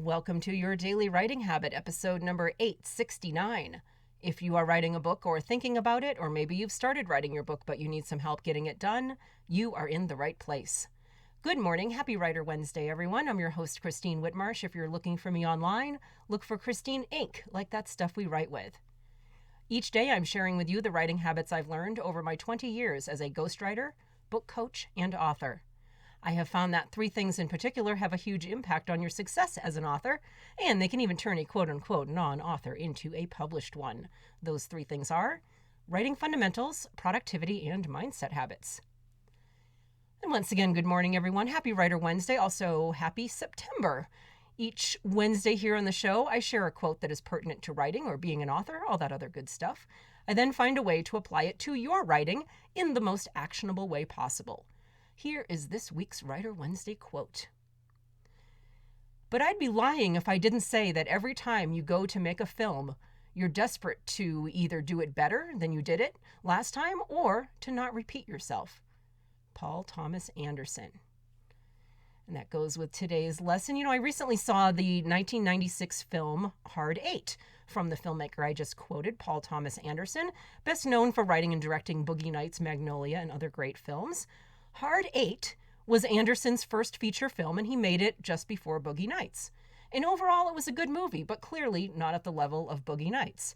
Welcome to Your Daily Writing Habit, episode number 869. If you are writing a book or thinking about it, or maybe you've started writing your book but you need some help getting it done, you are in the right place. Good morning. Happy Writer Wednesday, everyone. I'm your host, Christine Whitmarsh. If you're looking for me online, look for Christine Inc., like that stuff we write with. Each day, I'm sharing with you the writing habits I've learned over my 20 years as a ghostwriter, book coach, and author. I have found that 3 things in particular have a huge impact on your success as an author, and they can even turn a quote-unquote non-author into a published one. Those 3 things are writing fundamentals, productivity, and mindset habits. And once again, good morning, everyone. Happy Writer Wednesday. Also, happy September. Each Wednesday here on the show, I share a quote that is pertinent to writing or being an author, all that other good stuff. I then find a way to apply it to your writing in the most actionable way possible. Here is this week's Writer Wednesday quote. But I'd be lying if I didn't say that every time you go to make a film, you're desperate to either do it better than you did it last time or to not repeat yourself. Paul Thomas Anderson. And that goes with today's lesson. I recently saw the 1996 film Hard 8 from the filmmaker I just quoted, Paul Thomas Anderson, best known for writing and directing Boogie Nights, Magnolia, and other great films. Hard 8 was Anderson's first feature film, and he made it just before Boogie Nights. And overall, it was a good movie, but clearly not at the level of Boogie Nights.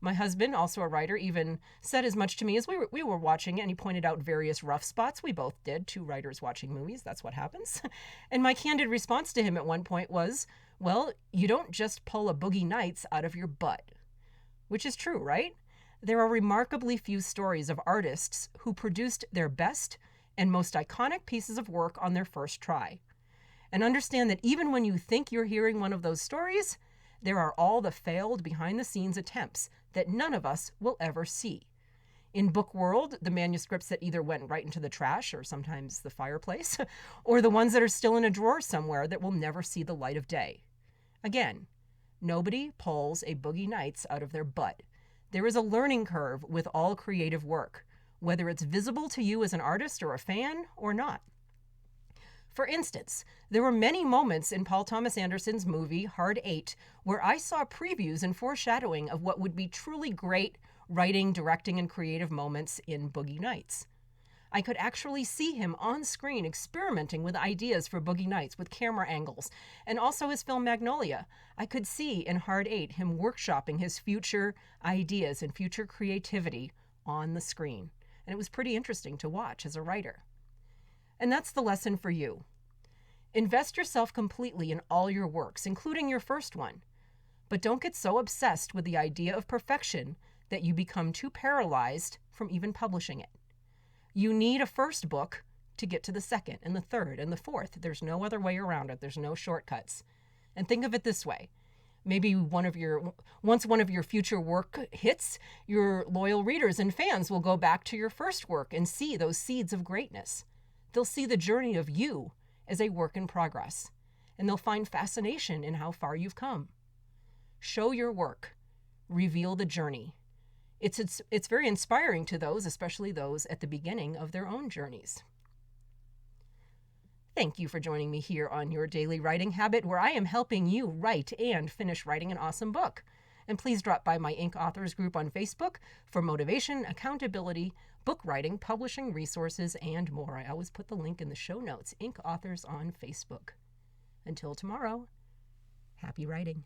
My husband, also a writer, even said as much to me as we were watching it, and he pointed out various rough spots. We both did, 2 writers watching movies, that's what happens. And my candid response to him at one point was, well, you don't just pull a Boogie Nights out of your butt. Which is true, right? There are remarkably few stories of artists who produced their best and most iconic pieces of work on their first try. And understand that even when you think you're hearing one of those stories, there are all the failed behind-the-scenes attempts that none of us will ever see. In book world, the manuscripts that either went right into the trash or sometimes the fireplace, or the ones that are still in a drawer somewhere that will never see the light of day. Again, nobody pulls a Boogie Nights out of their butt. There is a learning curve with all creative work, whether it's visible to you as an artist or a fan or not. For instance, there were many moments in Paul Thomas Anderson's movie Hard 8 where I saw previews and foreshadowing of what would be truly great writing, directing, and creative moments in Boogie Nights. I could actually see him on screen experimenting with ideas for Boogie Nights with camera angles, and also his film Magnolia. I could see in Hard 8 him workshopping his future ideas and future creativity on the screen. And it was pretty interesting to watch as a writer. And that's the lesson for you. Invest yourself completely in all your works, including your first one. But don't get so obsessed with the idea of perfection that you become too paralyzed from even publishing it. You need a first book to get to the second and the third and the fourth. There's no other way around it. There's no shortcuts. And think of it this way. Maybe once one of your future work hits, your loyal readers and fans will go back to your first work and see those seeds of greatness. They'll see the journey of you as a work in progress, and they'll find fascination in how far you've come. Show your work. Reveal the journey. It's very inspiring to those, especially those at the beginning of their own journeys. Thank you for joining me here on Your Daily Writing Habit, where I am helping you write and finish writing an awesome book. And please drop by my Inc. Authors group on Facebook for motivation, accountability, book writing, publishing resources, and more. I always put the link in the show notes. Inc. Authors on Facebook. Until tomorrow, happy writing.